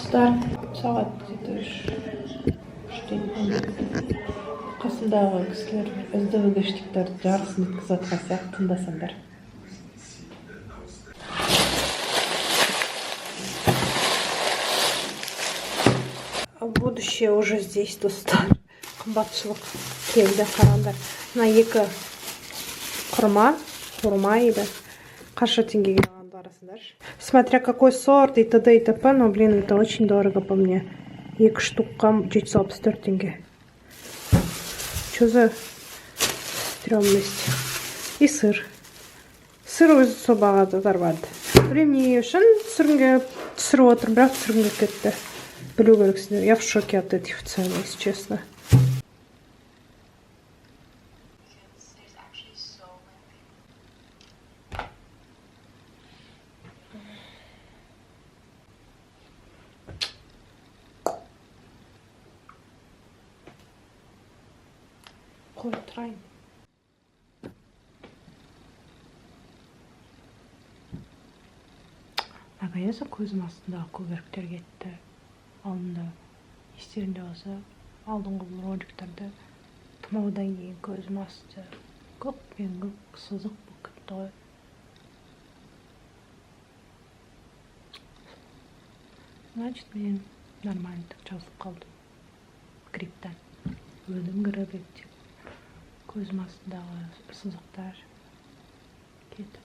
Достар, сағат үштен қасымдағы кісілер СДВГшниктарды жарысын өткізіп жатқан сияқты, тыңдасаңдар. Будущее уже здесь, достар. Қымбатшылық келді, қараңдар. Мына екі хурма еді. Қанша теңгеге алғанды қарасыңдар. Смотря какой сорт и т.д. и т.п. Но, блин, это очень дорого по мне. 2 штукқа 764 теңге. Что за стрёмность? И сыр. Сыр өзі сол бағада тарбады. Білем не үшін түсірімге түсіріп отыр, бірақ түсірімге кетті. Білу керексіңдер. Я в шоке от этих цен, если честно. Қой тұрайын. Наконец-то көзім астындағы көгеріктер кетті. Алдында естерінде болса, алдыңғы роликтерді тұмаудан кейін көзім асты. Көк сызық болып кетті ғой. Значит, мен нормально жазылып қалдым. Грипптан. Өлім кіріп деп. Көзім астындағы сызықтар кетіп.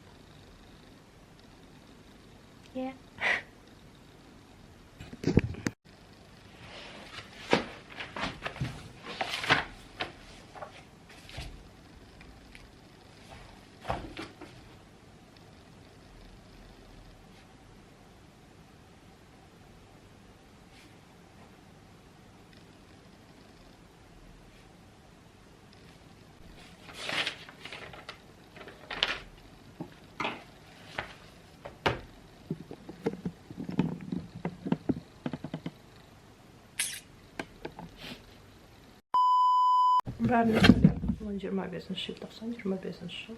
Бәріне сәлем. 25-ші желтоқсан, 25-ші жыл.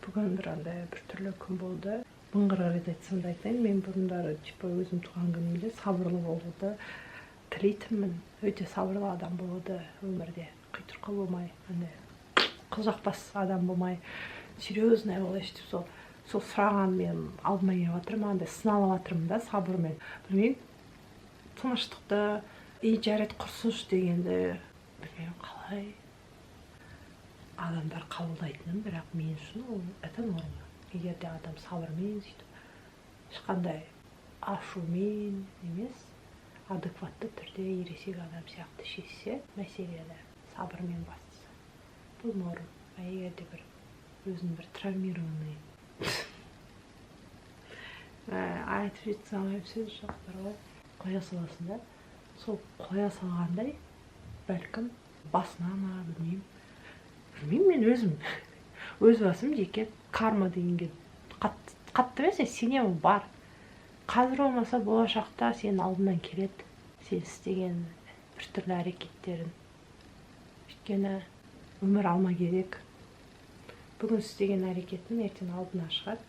Бүгін бір түрлі күн болды. Бұңғырар айтсам да айтайын. Мен бұрындары өзім туған күнімде сабырлы болуды тілейтінмін. Өте сабырлы адам болуды өмірде. Қитұрқы болмай, қыз жақпас адам болмай, серьезный болайын деп сол сұраған мен алдыма келіп жатырмын, сыналып жатырмын да сабырмен. Білмеймін, тыныштықты, жарайды құрсыншы дегенді білмеймін қалай адамдар қабылдайтынын, бірақ мен үшін ол это норма. Егер де адам сабырмен сөйтіп, ешқандай ашумен емес, адекватты түрде ересек адам сияқты шешсе, мәселені сабырмен бастысы. Бұл норм. Егер де өзін травмированный айтып жеткізе алмаймын сөз жоқтар ғой. Қоя саласында, сол қоя салғандай, бәлкім басына ма, білмеймін, мен өз басым жеке карма дегенге қатты емес, сенемін бар. Қазір болмаса болашақта сенің алдынан келеді, сен істеген бір түрлі әрекеттерін. Өйткені өмір алма керек. Бүгін істеген әрекетім ертең алдына шығады.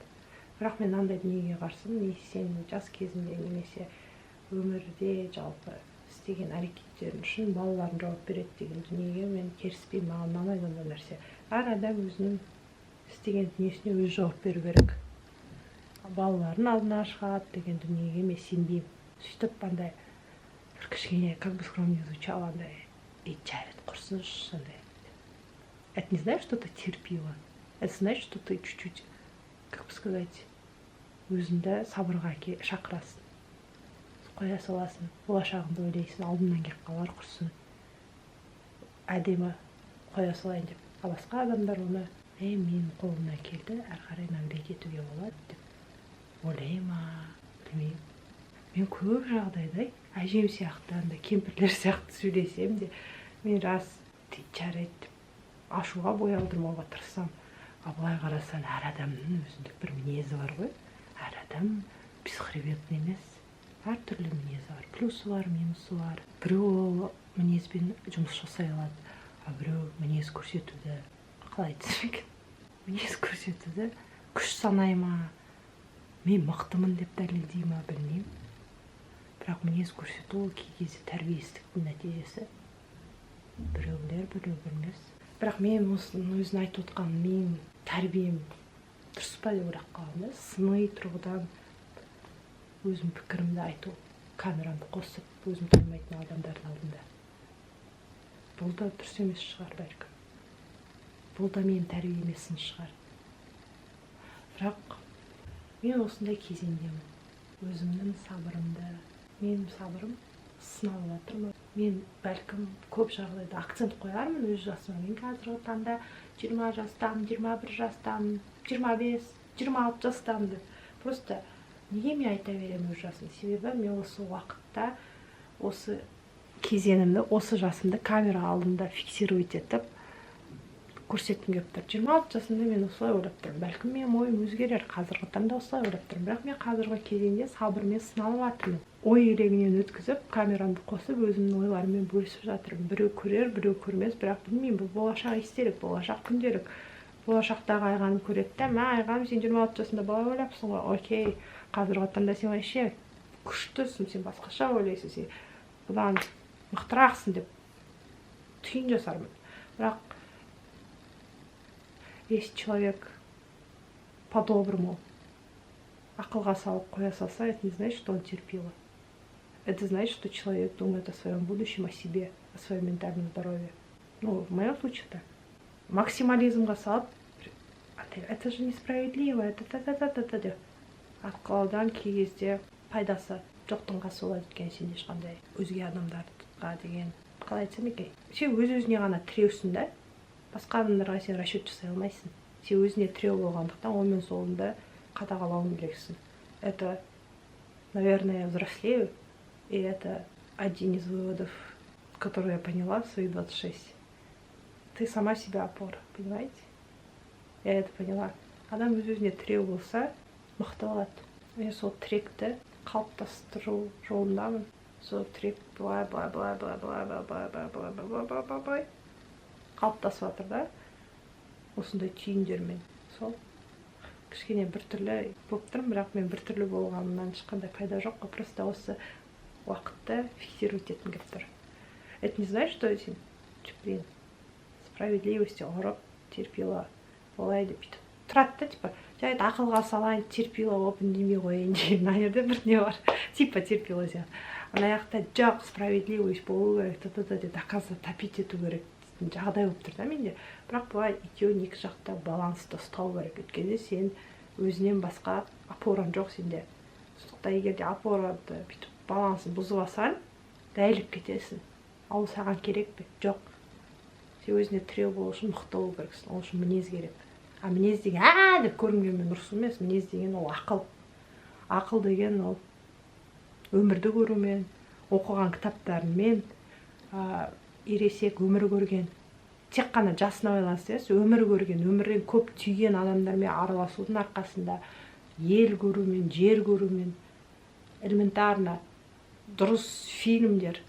Бірақ мен андай дүниеге қарсымын, сен жас кезінде немесе өмірде жалпы істеген әрекеттерін үшін балаларын жауап береді деген дүниеге мен керіспеймін, маған ұнамайды ондай нәрсе. Әр адам өзінің істеген дүниесіне өзі жауап беру керек. Балаларын алдына шығады деген дүниеге мен сенбеймін. Сөйтіп андай бір кішкене, как бы скромно не звучало, андай жарайды құрсыншы, андай. Это не значит, что ты терпила. Это значит, что ты чуть-чуть, как бы сказать, өзіңді сабырға шақырасың. Қоя саласың, болашағыңды ойлайсың, алдымнан келіп қалар құрсын. Әдемі қоя салайын деп. Басқа адамдар оны, менің қолымнан келді, әрі қарай мәмілет етуге болады деп ойлайма, білмеймін. Мен көп жағдайда әжем сияқты, кемпірлер сияқты сөйлесем де, мен рас жарайды деп ашуға бой алдырмауға тырысам. Былай қарасаң, әр адамның өзіндік бір мінезі бар ғой. Әр адам бесхребетный емес. Әр түрлі мінезі бар. Плюсы бар, минусы бар. Біреу мінезбен жұмыс жасай алады, а біреу мінез көрсетуді қалай айтсам екен? Мінез көрсетуді күш санай ма, мен мықтымын деп дәлелдей ма, білмеймін. бірақ мінез көрсету ол кей кезде тәрбиесіздіктің нәтижесі. Біреу білер, біреу білмес. Бірақ мен осының өзін айтып отқан менің тәрбием дұрыс па деп ойлап қалдым. Сыни тұрғыдан өзім пікірімді айту, камерамды қосып, өзім танымайтын адамдардың алдында. Бұл да дұрыс емес шығар бәлкім. Бұл да менің тәрбиеме сын шығар. Бірақ мен осындай кезеңдемін. Өзімнің сабырымды, менің сабырым сыналып жатыр ма? Мен бәлкім көп жағдайда акцент қоярмын өз жасыма. Мен қазіргі таңда 20 жастамын, 21 жастамын, 25, 26 жастамын деп. Просто неге мен айта беремін өз жасым? Себебі мен осы уақытта, осы кезеңімді, осы жасымды камера алдында фиксировать етіп көрсеткім келіп тұр. 26 жасымда мен осылай ойлап тұрмын. Бәлкім менің ойым өзгерер, қазіргі таңда осылай ойлап тұрмын. Бірақ мен қазіргі кезеңде сабырмен сыналып жатырмын. Ой елегінен өткізіп, камерамды қосып, өзімнің ойларыммен бөлісіп жатырмын. Біреу көрер, біреу көрмес, бірақ білмеймін, бұл болашақ естелік, болашақ күнделік. Болашақтағы Айғаным көреді де, мә Айғаным, сен 26 жасында бала ойлапсың ғой. Окей, қазіргі таңда сен вообще күштісің, сен басқаша ойлайсың, сен бұдан мықтырақсың деп түйін жасармын. Бірақ если человек по-доброму ақылға салып қоя салса, это не значит, что он терпила. Это значит, что человек думает о своем будущем, о себе, о своем ментальном здоровье. Ну, в моем случае так. Максимализмға салып, это же несправедливо, это деп атқылаудан кей кезде пайдасы жоқтың қасы болады екен, сен ешқандай өзге адамдарға деген, қалай айтсам екен, сен өз-өзіне ғана тіреусің да, басқа адамдарға сен расчет жасай алмайсың. Сен өзіне тіреу болғандықтан оң мен солыңды қадағалауың керексің. Это, наверное, я взрослею, и это один из выводов, который я поняла в свои 26. Ты сама себя опора, понимаете? Я это поняла. Адам өз-өзіне тіреу болса, мықты болады. Мен сол тіректі қалыптастыру жолындамын. Сол тірек былай қалыптасып жатыр да, осындай түйіндермен. Сол кішкене біртүрлі болып тұрмын, бірақ мен біртүрлі болғанымнан ешқандай пайда жоқ қой, просто осы уақытты фиксировать еткім келіп тұр. Это не значит, что сен, блин, справедливости ұрып, терпила, олай деп бүйтіп тұрады да, типа, жайды ақылға салайын, терпила болып үндемей қояйын деймін. Мына жерде бір не бар, типа терпила сияқты. Ана жақта жоқ, справедливость болу керек, деп доказывать, топить ету керек жағдай болып тұр да менде. Бірақ бұлай екеуін екі жақта балансты ұстау керек. Өйткені сен өзінен басқа опораң жоқ сенде. Сондықтан егер де опораңды бүйтіп балансын бұзып алсаң, дәйіліп кетесің. Ал саған керек пе? Жоқ. Сен өзіне тіреу болу үшін мықты болу керексің. Ол үшін мінез керек. А мінез деген деп көрінгенмен ұрысу емес. Мінез деген ол ақыл. Ақыл деген ол өмірді көрумен, оқыған кітаптарымен, ересек өмір көрген, тек қана жасына байланысты емес, өмір көрген, өмірден көп түйген адамдармен араласудың арқасында ел көрумен, жер көрумен, элементарно дұрыс фильмдер,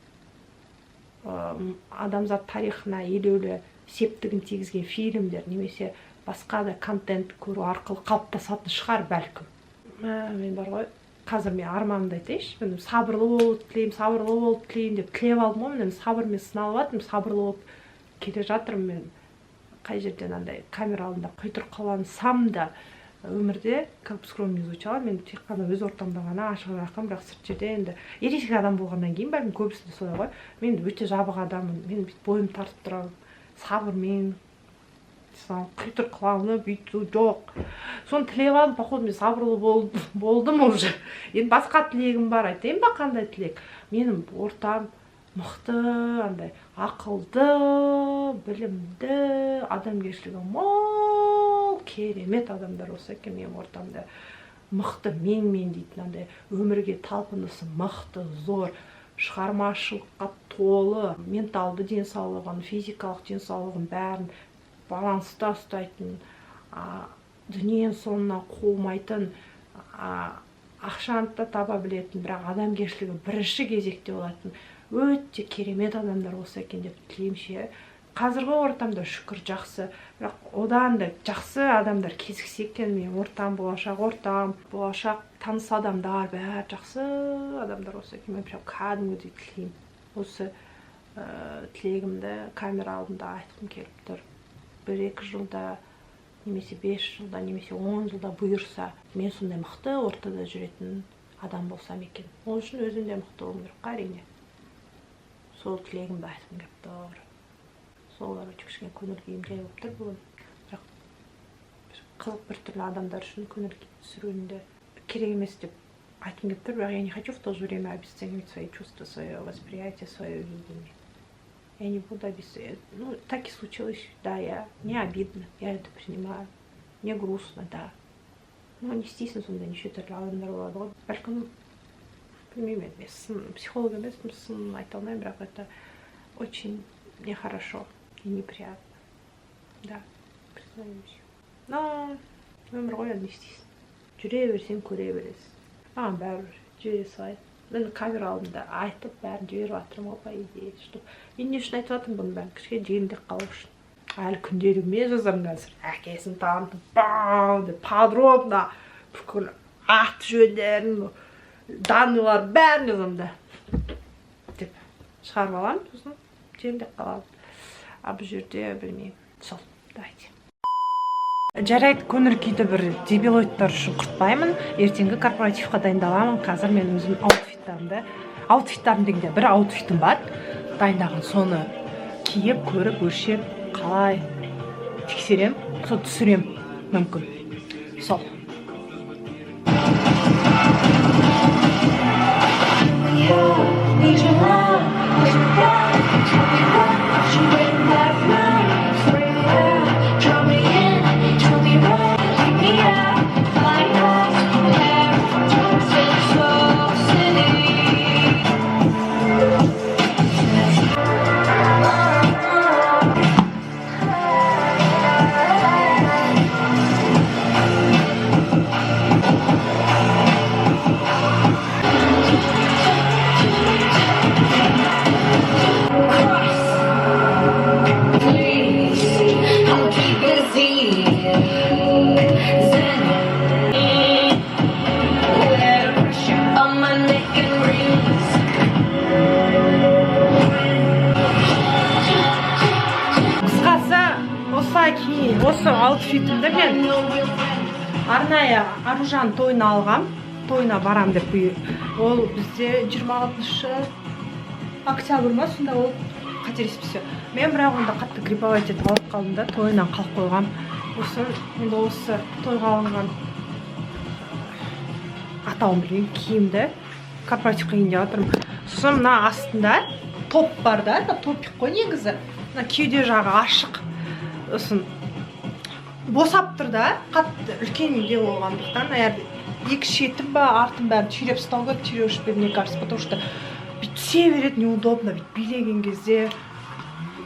адамзат тарихына елеулі септігін тигізген фильмдер, немесе басқа да контент көру арқылы қалыптасатын шығар бәлкім. Мен бар ғой, қазір мен арманымды айтайыншы, мен сабырлы болып тілеймін деп тілеп алдым ғой, мен сабырмен сыналып жатырмын, сабырлы болып келе жатырмын. Мен қай жерден андай камера алдында құйтырып қалансам да, өмірде, как бы скромно не звучало, мен тек қана өз ортамда ғана ашық жақын, бірақ сырт жерде енді ересек адам болғаннан кейін бәлкім көбісінде солай ғой. Мен өте жабық адаммын, мен бойым тартып тұрамын, сабырмен құйтыр қыланы бүйту жоқ. Соны тілеп алып, походу мен сабырлы болдым уже. Енді басқа тілегім бар, айтайын ба қандай тілек? Менің ортам мықты, андай ақылды, білімді, адамгершілігі мол, керемет адамдар болса екен менің ортамда. Мықты мен дейтін, андай өмірге талпынысы мықты, зор, шығармашылыққа толы, менталды денсаулығын, физикалық денсаулығын бәрін баланста ұстайтын, дүниенің соңына қуылмайтын, ақшаны да таба білетін, бірақ адамгершілігі бірінші кезекте болатын өте керемет адамдар болса екен деп тілеймін ше. қазіргі ортамда шүкір жақсы, бірақ одан да жақсы адамдар кезіксе екен. Мен ортам, болашақ таныс адамдар, бәрі жақсы адамдар болса екен. Мен прям кәдімгідей тілеймін. Осы тілегімді камера алдында айтқым келіп тұр. 1-2 жылда, немесе 5 жылда, немесе 10 жылда бұйырса, мен сондай мықты ортада жүретін адам болсам екен. Ол үшін өзім де мықты болуым керек, әрине. Сол тілегімді айтқым келіп тұр. Солар өте кішкене көңіл күйім жай болып тұр бүгін. Бірақ қызық бір түрлі адамдар үшін көңіл күй түсіруінде керек емес деп айтқым келіп тұр. Бірақ я не хочу в то же время обесценивать свои чувства, свое восприятие, свое видение. Я не буду обесценивать. Ну, так и случилось, да, не обидно, я это принимаю. Мне грустно, да. Ну, не естественно, сонда неше түрлі адамдар болады ғой. Бәлкім, білмеймін, мен психолог емеспін, сын айта алмаймын, бірақ это очень нехорошо и неприятно. Да, признаюсь. Но өмір ғой, не істейсің. Жүре берсең, көре бересің. Маған бәрібір жүре салайды. Мен камера алдында айтып бәрін жіберіп жатырмын ғой, по идее, что. Мен не үшін айтып жатырмын бұны бәрін? Кішкене жеңілдеп қалу үшін. Әлі күнделігіме жазамын қазір. Әкесін танытып, бау деп подробно бүкіл аты жөндерін, данылар бәрін жазамын да. Деп шығарып аламын, сосын жеңілдеп қалады. А бұл жерде білмеймін. Сол, давайте. Жарайды, көңіл күйді бір дебилоидтар үшін құртпаймын. Ертеңгі корпоративқа дайындаламын. Қазір мен өзім аутфиттарым дегенде бір аутфитім бар. Дайындаған, соны киіп, көріп, өлшеп, қалай тексерем, сол түсірем мүмкін. Сол. Осы аутфитімді мен арнайы Аружан тойына алғам. Тойына барам деп. Ол бізде 26 октябрь ма, сонда ол қателеспесе. Мен бірақ онда қатты грипповать етіп алып қалдым да, тойынан қалып қойғам. Осы тойға алынған атауын білген киімді корпоративқа киінде жатырмын. Сосын мына астында топ бар да, топик қой негізі. Мына кеуде жағы ашық. Сосын босап тұр да, қатты үлкен үйде болғандықтан, екі шетім ба, артым бәрін түйреп ұстау керек, түйреп үшін мне кажется, потому что бітсе береді, неудобно, билеген кезде,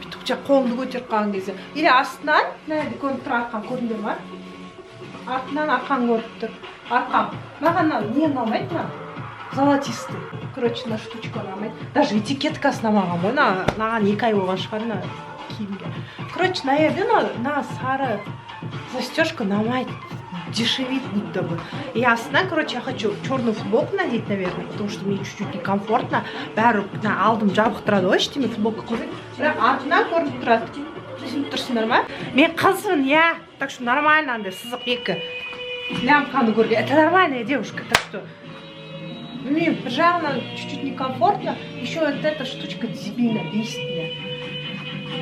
бүйтіп қолымды көтеріп қалған кезде. Или астынан, көрініп тұр, арқан көріндер ма? Артынан арқан көріп тұр, арқам. Маған не ұнамайды, золотистый. Короче, на штучка ұнамайды. Даже этикеткасын ұнамаған ғой, маған 2 ай болған шығар киімге. Короче, на сары застежка намайт, дешевит будто бы. И астына, короче, я хочу черную футболку надеть, наверное, потому что мне чуть-чуть некомфортно. Бәрі алдым жабықтырады ғой, ештеме футболка көрінеді. Бірақ артына көрініп тұрады. Түсініп тұрсыңдар ма? Мен қызмын, я. Так что нормально, андай сызық екі лямканы көрген. Это нормальная девушка, так что... Блин, бір жағынан чуть-чуть некомфортно. Еще вот эта штучка дебильно бесит меня.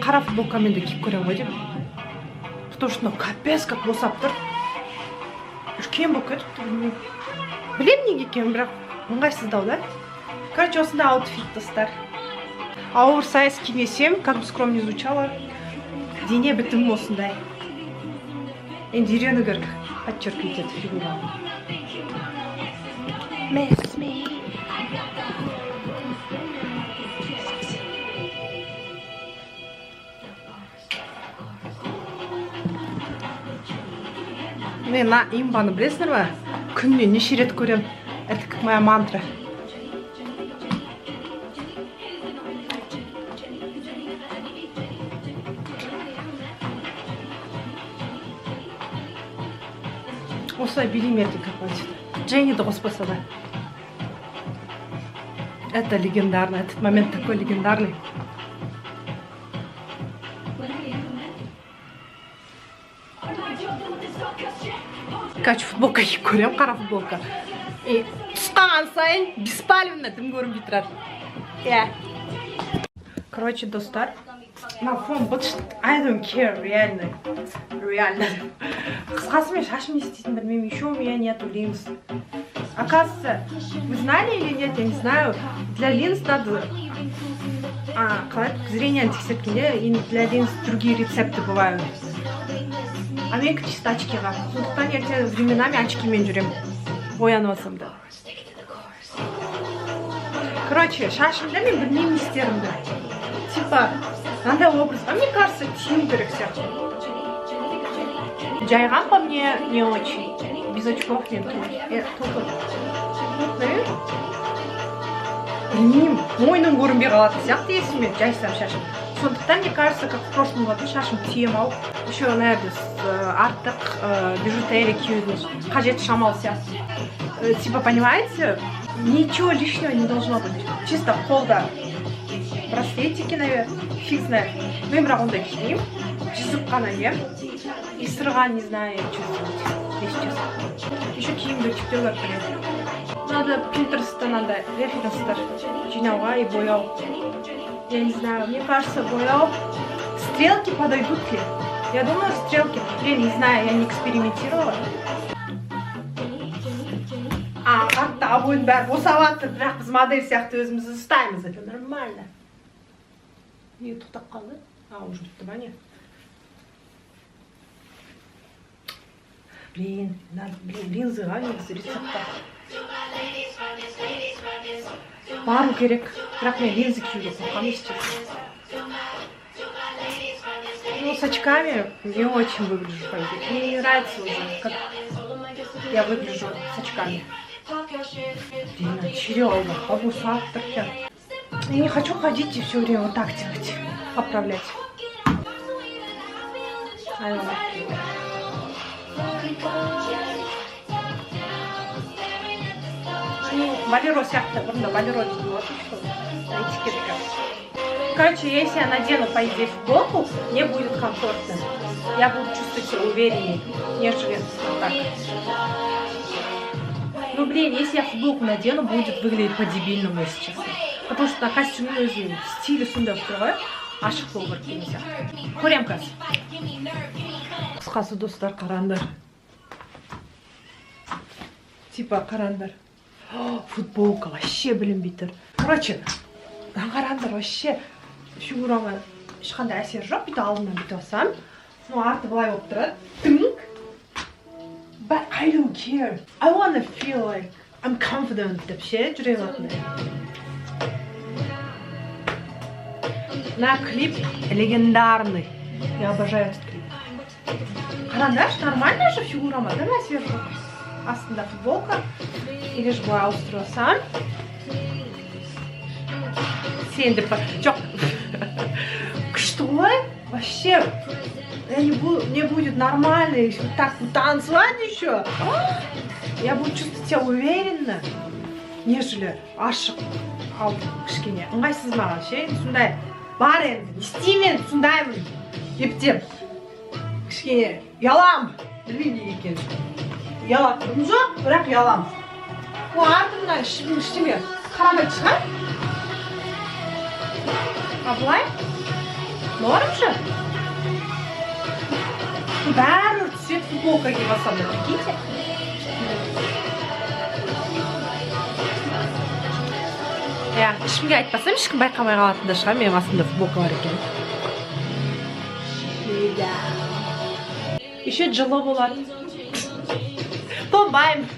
Қара футболкамен де киіп көрем ғой деп. Потому что капец как босап тұр. Үлкен болып кетіп тұр. Білем неге екенін, бірақ ыңғайсыздау да. Короче, осында аутфит достар. Оверсайз кимесем, как бы скромно не звучало, дене бітімім осындай. Енді үйрену керек, подчеркивать эту фигуру. Miss me. Мен имбаны білесіңдер ма? Күніне неше рет көрем. Это как моя мантра. осылай билеймін ертең композитор. Дженниді қоспаса да. Это легендарно, этот момент такой легендарный. Короче, футболка киіп көремін, қара футболка. Түсқаған сайын беспалевно дым көрінбей тұрады. Короче, достар, на фон быт, I don't care, реально. Қысқасы мен шашым не істейтін білмеймін, еще у меня нету линз. Оказывается, вы знали или нет, я не знаю, для линз надо... зрение тексерткенде, и для линз другие рецепты бывают. А мен чисто очкиға. Сондықтан ертең временами очкимен жүремін. Боянып алсам да. Короче, шашымда мен білмеймін істерімді. Типа, мынандай образға, мне кажется, тию керек сияқты. Жайған по мне не очень. Без очков мен только. Білмеймін, мойным көрінбей қалатын сияқты есіме жайсам шашым. Сондықтан, мне кажется, как в прошлом году шашым тием алып, еще, наверное, артық бижутерия киюдің қажет шамал сияқты. Типа, понимаете, ничего лишнего не должно быть. Чисто қолда браслетики, наверное, фиг знает. Мен бірақ ондай киемін, жүзік қана киемін. И сырға, не знаю, чувствовать, если честно. Еще киімді тиктоктар білемін. Надо Pinterest'та надо референстер жинауға и бояу. Я не знаю, мне кажется, бояу. Стрелки подойдут ли? Я думаю, стрелки. Блин, не знаю, я не экспериментировала. Қатты обойдың бәрі босап жатыр, бірақ біз модель сияқты өзімізді ұстаймыз. Это нормально. Не тоқтап қалды? Уже бітті ма не? Блин, линзыға негізі рецепті. Бару керек, бірақ мен линзы киюге қорқамын, естественно. Ну, с очками не очень выгляжу, по идее. Мне не нравится уже, как я выгляжу с очками. Блин, очерёл, босап так. Я не хочу ходить и все время вот так делать, поправлять. Болеро сияқты, бұрында болеро дейтін болатын, что этикетка. Короче, если я надену, по идее, футболку, мне будет комфортно. Я буду чувствовать себя увереннее, нежели так. Ну, блин, если я футболку надену, будет выглядеть по-дебильному, если честно. Потому что на костюме өзінің стилі сондай болып тұрған, ашық болу керек деген сияқты. Көрем қазір. Қысқасы, достар, қараңдар. Типа, қараңдар. Футболка вообще білінбей тұр. Короче, қараңдар, вообще фигурама ешқандай әсер жоқ. Бүйтіп алдымнан бүйтіп алсам, ну, арты былай болып тұрады. Тыңқ. But I don't care. I want to feel like I'm confident деп ше жүре алатындай. На клип легендарный. Я обожаю этот клип. Қараңдар, нормальная же фигурама, да, на свежу? Астында футболка. Или же былай ауыстырсам. Сен деп жоқ. Что? Вообще, мне будет нормально, если вот так вот танцевать еще. Я буду чувствовать себя уверенно, нежели ашық ал кішкене. Ыңғайсыз маған ше, сондай бар енді, не істеймін, сондаймын. Ептеп. Кішкене ұялам. Білмеймін неге екенін. Ұялатыным жоқ, бірақ ұялам. О, артымнан ештеңе қарамай шығар. А былай? Норм же? Бәрі цвет футболка киіп алсам да, прикиньте. Ешкімге айтпасам, ешкім байқамай қалатында шығар, менің астымда футболка бар екен. Еще жылы болады. Тонбаймын.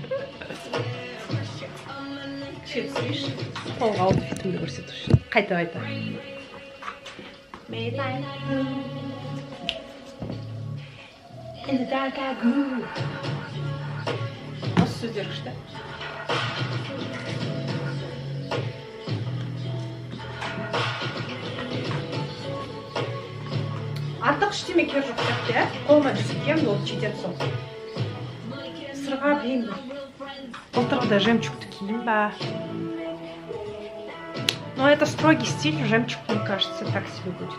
Ше түсірейші. Қолға аутфитімді көрсету үшін. Қайта-қайта. In the dark I grew. Осы сөздер күшті. Артық ештеме керегі жоқ сияқты, қолыма жүзіп киемін, ол жетеді сол. Сырға былтырға дейін былтырғыдай жемчугті киейін ба. Но это строгий стиль, жемчуг, мне кажется, так себе будет.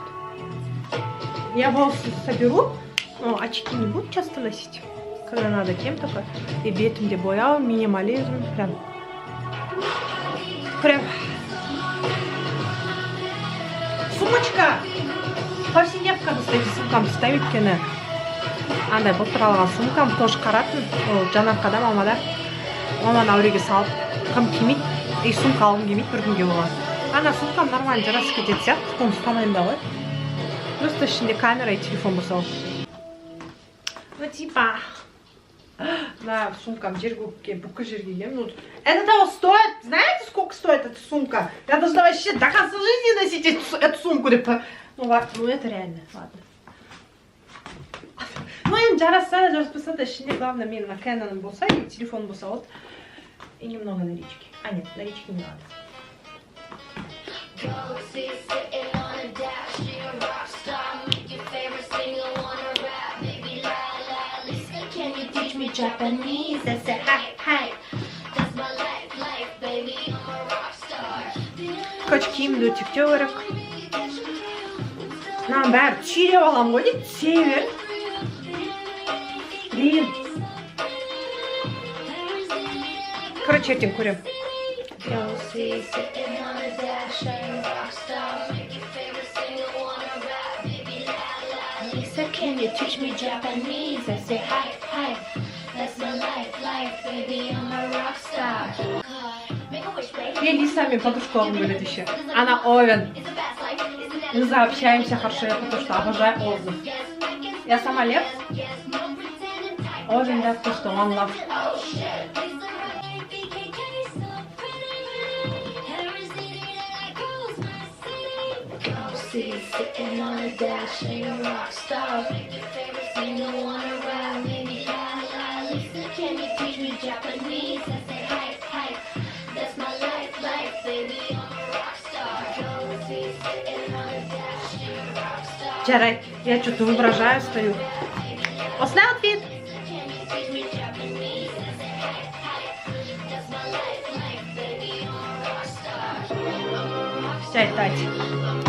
Я волосы соберу, но очки не буду часто носить. Когда надо, тем только. И бетімде бояу, минимализм, прям. Сумочка! Повседневкада сумкамды ставить өйткені. Андай былтыр алған сумкам тоже қаратын. Ол Жанаркада мамада. Маманы әуреге салып, кім кимейді. И сумка алғым келмейді бір күнге болған. Ана сумкам нормально жарасып кетеді сияқты, оны ұстамаймын да ғой. Просто ішінде камера и телефон болса. Ну типа, да, сумкам жерге бүкіл жерге келем. Это того стоит, знаете, сколько стоит эта сумка? Я должна вообще до конца жизни носить эту сумку. Ну это реально, ладно. Ну им жараса, жараспаса да ішінде главное менің Canon болса и телефон болса вот. И немного налички. А нет, налички не надо. Короче, киімді өтектеу керек. Мынаны бәрі түйреп аламын ғой дейді, север. Блин. Короче, ертең көрем. Can you teach me Japanese? I say hi, hi. That's my life, baby, I'm a rock star. Я листами подружку говорит еще. Она Овен. Мы заобщаемся хорошо, потому что обожаю отзыв. Я сама Лев. Овен, да, потому что one love. Sitting on a dash, ain't a rock star. Make your favorite single wanna ride, maybe la. Listen, can you teach me Japanese? I say hi, hi. That's my life, baby, I'm a rock star. Sitting on a dash, ain't a rock star. Жарай, я что-то воображаю, стою. Осна ответ. Сядь, Тать.